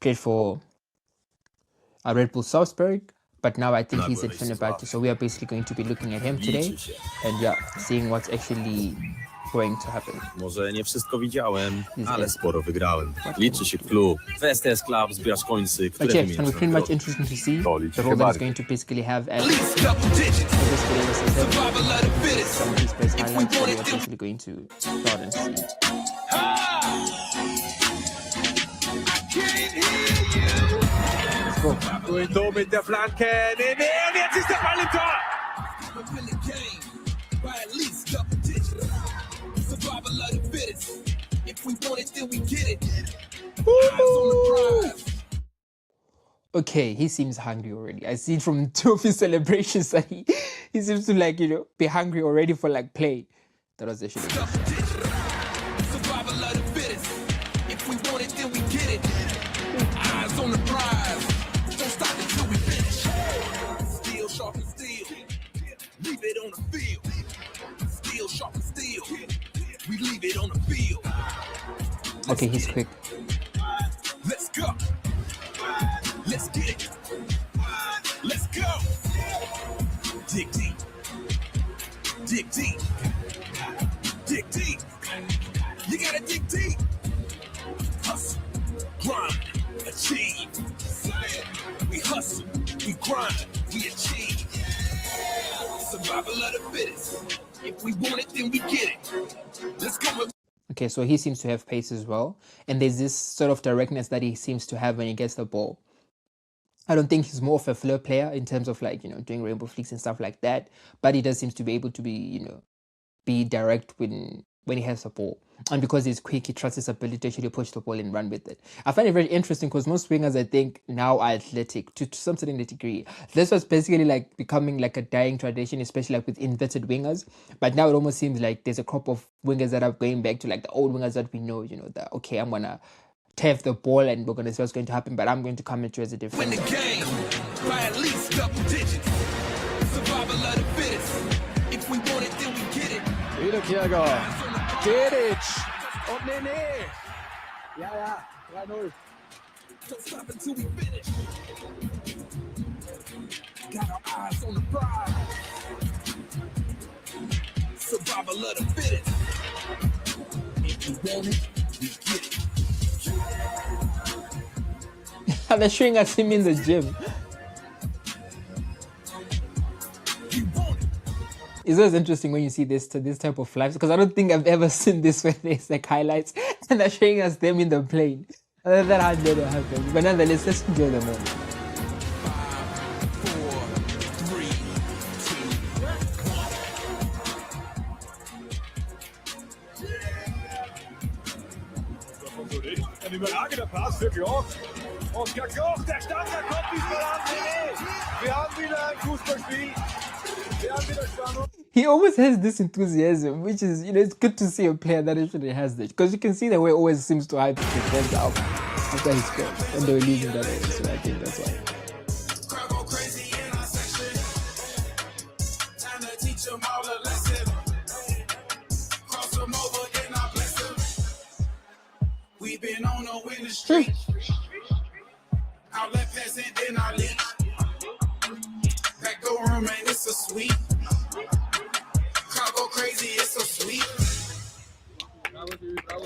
played for Red Bull Salzburg, but now I think he's at Fenerbahce. So we are basically going to be looking at him today and yeah, seeing what's actually going to happen. Może nie wszystko widziałem, ale sporo wygrałem. Liczy się klub. Kwestia jest klub, zbierasz końcy, które But yeah, it's going to be pretty much interesting to see the role that he's going to basically have as this video, some of his best highlights that we're essentially going to start and see. Let's go. Und mit der Flanke, Nene, und jetzt ist der Ball im Tor! Okay, he seems hungry already. I see from two of his celebrations that he seems to like, be hungry already for like play. That was actually good. If we want it, then we get it. Eyes on the prize. Don't stop until we finish. Steel sharp and steel. Leave it on the field. Steel sharp and steel. We leave it on the field. Okay, he's quick. Let's go. Let's get it. Let's go. Dig deep. Dig deep. Dig deep. You gotta dig deep. Hustle, grind, achieve. We hustle, we grind, we achieve. Survival of the fittest. If we want it, then we get it. Let's go. Okay, so he seems to have pace as well. And there's this sort of directness that he seems to have when he gets the ball. I don't think he's more of a flair player in terms of like, doing rainbow flicks and stuff like that. But he does seem to be able to be, be direct when he has the ball. And because he's quick, he trusts his ability to actually push the ball and run with it. I find it very interesting because most wingers, I think, now are athletic to some certain degree. This was basically like becoming like a dying tradition, especially like with inverted wingers. But now it almost seems like there's a crop of wingers that are going back to like the old wingers that we know, that, okay, I'm going to have the ball and we're going to see what's going to happen, but I'm going to come into as a defender. Win the game by at least double digits. Survival of the fittest. If we want it, then we get it. Wiederkirger, Dedic und Nene. Ja, 3-0. Don't stop until we finish. Got our eyes on the prize. Survival of the fittest. If we want it, we get it. They're showing us him in the gym. It's always interesting when you see this type of lives, because I don't think I've ever seen this when there's like highlights and they're showing us them in the plane. That had never happened. But nonetheless, let's enjoy the moment. 5, 4, 3, 2, 1. Ein überragender Pass für Glock. Oskar Glock, der Standard kommt diesmal an. Wir haben wieder ein Fußballspiel. Wir haben wieder Spannung. He always has this enthusiasm, which is, it's good to see a player that actually has this. Because you can see the way he always seems to hype his friends up after he scores. And they were losing that way, so I think that's why. We've been on a winning streak. Outlet pass and then I leak. Back door room, man, it's so sweet. Crowd go crazy, it's so sweet. We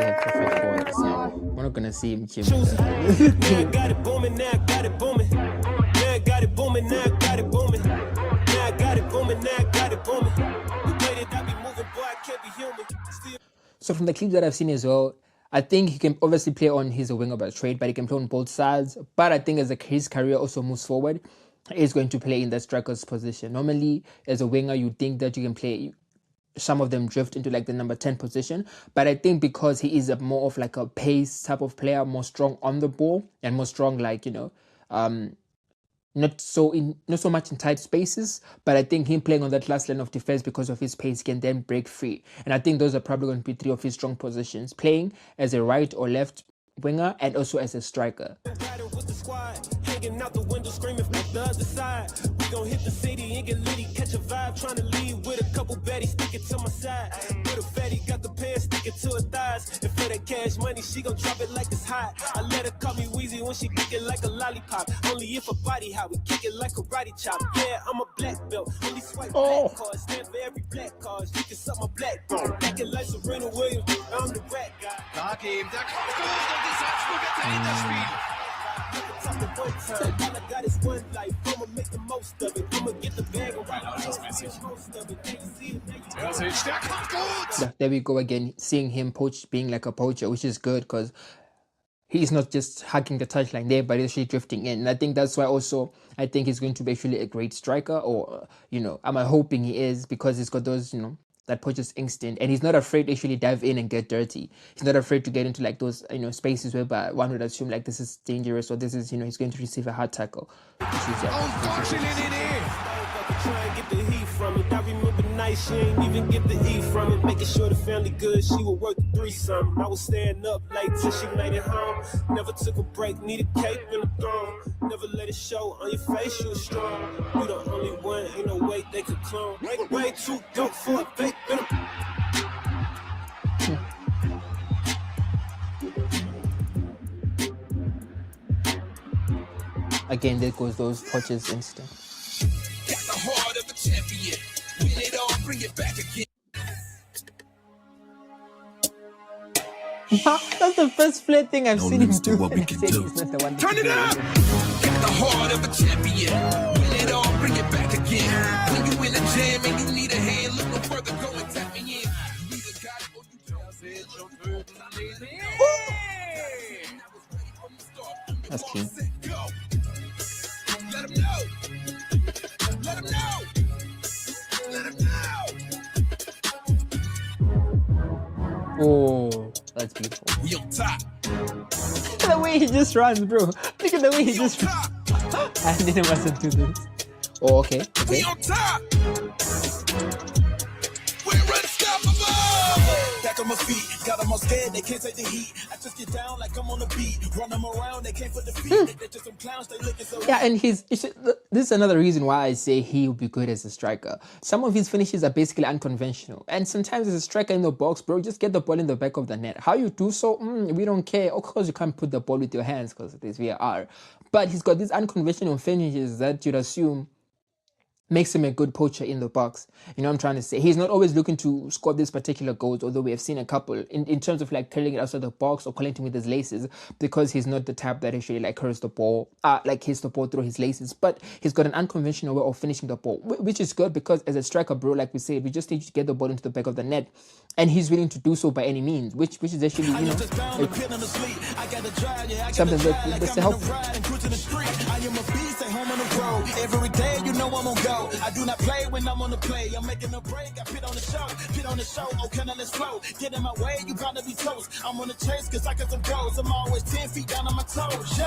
have perfect points, so we're not gonna see him gym. Now I got it booming, now I got it booming. Now I got it booming, now I got it booming. Now I got it booming, now I got it booming. The way that I be moving, boy, I can't be human. So from the clips that I've seen as well, I think he can obviously play on, he's a winger by trade, but he can play on both sides. But I think as his career also moves forward, he's going to play in the striker's position. Normally, as a winger, you think that you can play, some of them drift into like the number 10 position. But I think because he is more of like a pace type of player, more strong on the ball and more strong like, not so much in tight spaces, but I think him playing on that last line of defense because of his pace can then break free. And I think those are probably going to be three of his strong positions, playing as a right or left winger and also as a striker. Hanging out the window screaming from the other side. We We gon' hit the city and get litty. Catch a vibe, tryna leave with a couple baddies. Stick it to my side. With a fatty, got the pants sticking to her thighs. And for that cash money, she gon' drop it like it's hot. I let her call me Weezy when she kick it like a lollipop. Only if her body hot, we kick it like karate chop. Yeah, I'm a black belt. Only swipe black cards. Stand for every black card. You can suck my black bone. Acting like Serena Williams. I'm the rat guy. Da geben der Kopf gut und die Salzburger drehen das Spiel. All I got is one life. I'ma make the most of it. I'ma get the bag and right most of it. Der kommt gut. Yeah, there we go again, seeing him being like a poacher, which is good because he's not just hugging the touchline there, but he's actually drifting in. And I think that's why also I think he's going to be actually a great striker, or, I'm hoping he is, because he's got those, that poacher's instinct, and he's not afraid to actually dive in and get dirty. He's not afraid to get into like those, spaces whereby one would assume like this is dangerous, or this is, he's going to receive a hard tackle. Which is, Unfortunately, Nene. Try and get the heat from it. I remember nights she ain't even get the eat from it. Making sure the family good, she would work 3-something. I was staying up late till she made it home. Never took a break, need a cape and a throne. Never let it show on your face, you was strong. You the only one, ain't no way they could clone. Way too dope for a fake. again, there goes those poachers instinct. Got the heart of a champion. Win it all, bring it back again. That's the first flat thing I've seen him limits to do. what we and I can said do. he's not the one to Turn do it up. Got the heart of a champion. Win it all, bring it back again. When you in a jam and you need a hand, look no further, go and tap me in. You either got it or you don't. That's clean. Go. Let him know. Let him know. Let him know. Oh, that's beautiful. We on top. Look at the way he just runs, bro. Look at the way he We on just top. I didn't want to do this. Oh, okay. We on top. We're unstoppable. Back on my feet, got them all scared, they can't take the heat. I just get down like I'm on the beat. Run them around, they can't put the feet. They're just some clowns, they looking so. Yeah, and this is another reason why I say he would be good as a striker. Some of his finishes are basically unconventional. And sometimes as a striker in the box, bro, just get the ball in the back of the net. How you do so, we don't care. Of course, you can't put the ball with your hands because there's VAR. But he's got these unconventional finishes that you'd assume makes him a good poacher in the box. You know what I'm trying to say? He's not always looking to score these particular goals, although we have seen a couple in terms of like curling it outside the box or collecting with his laces, because he's not the type that actually like hits the ball through his laces. But he's got an unconventional way of finishing the ball, which is good because as a striker, bro, like we said, we just need to get the ball into the back of the net, and he's willing to do so by any means, which is actually, something that's helpful. I am a beast at home on the road. Every day, you know I'm on go. I do not play when I'm on the play. I'm making a break. I pit on the show. Oh, can I let's flow? Get in my way, you gotta be toast. I'm on the chase, cause I got some goals. I'm always 10 feet down on my toes. Yo,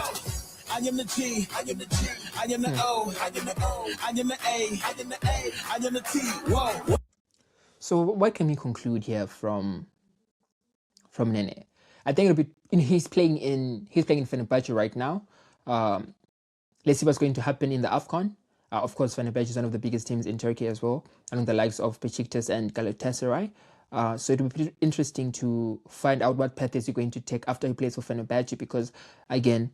I am the G. I am the G. I am the O. I am the O. I am the A. I am the A. I am the T. Whoa. So what can we conclude here from Nene? I think it'll be he's playing in Fenerbahce right now. Let's see what's going to happen in the Afcon. Of course, Fenerbahce is one of the biggest teams in Turkey as well, along the likes of Besiktas and Galatasaray. So it will be interesting to find out what path is he going to take after he plays for Fenerbahce, because, again,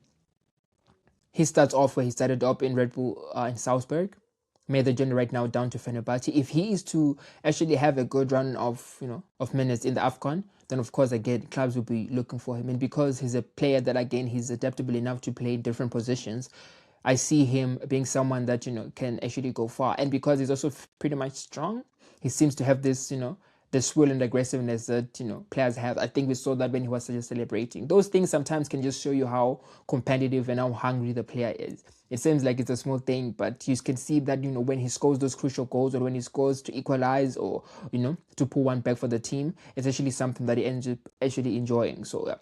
he starts off where he started up in Red Bull in Salzburg, made the journey right now down to Fenerbahce. If he is to actually have a good run of minutes in the Afcon, then of course, again, clubs will be looking for him. And because he's a player that, again, he's adaptable enough to play in different positions, I see him being someone that, can actually go far. And because he's also pretty much strong, he seems to have this, the swirl and aggressiveness that, players have. I think we saw that when he was just celebrating. Those things sometimes can just show you how competitive and how hungry the player is. It seems like it's a small thing, but you can see that, when he scores those crucial goals, or when he scores to equalize, or, to pull one back for the team, it's actually something that he ends up actually enjoying. So,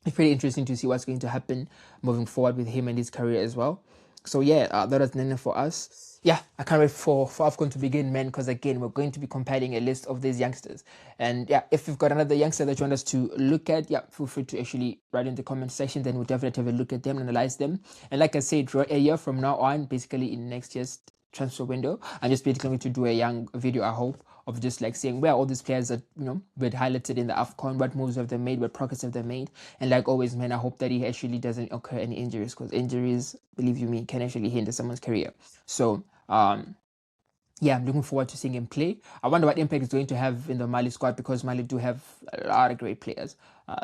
it's pretty interesting to see what's going to happen moving forward with him and his career as well. So that was Nene for us. Yeah, I can't wait for Afcon to begin, man, because again, we're going to be compiling a list of these youngsters. And yeah, if you've got another youngster that you want us to look at, feel free to actually write in the comment section. Then we'll definitely have a look at them and analyze them. And like I said, a year from now on, basically in next year's transfer window. I'm just basically going to do a young video, I hope, of just like saying where all these players that, you know, were highlighted in the Afcon, what moves have they made, what progress have they made. And like always, man, I hope that he actually doesn't occur any injuries, because injuries, believe you me, can actually hinder someone's career. So yeah, I'm looking forward to seeing him play. I wonder what impact he's going to have in the Mali squad, because Mali do have a lot of great players.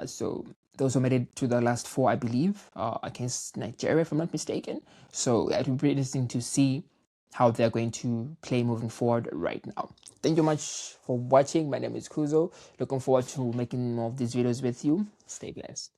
So those who made it to the last 4, I believe, against Nigeria, if I'm not mistaken. So it will be interesting to see how they're going to play moving forward right now. Thank you much for watching. My name is Kuzo. Looking forward to making more of these videos with you. Stay blessed.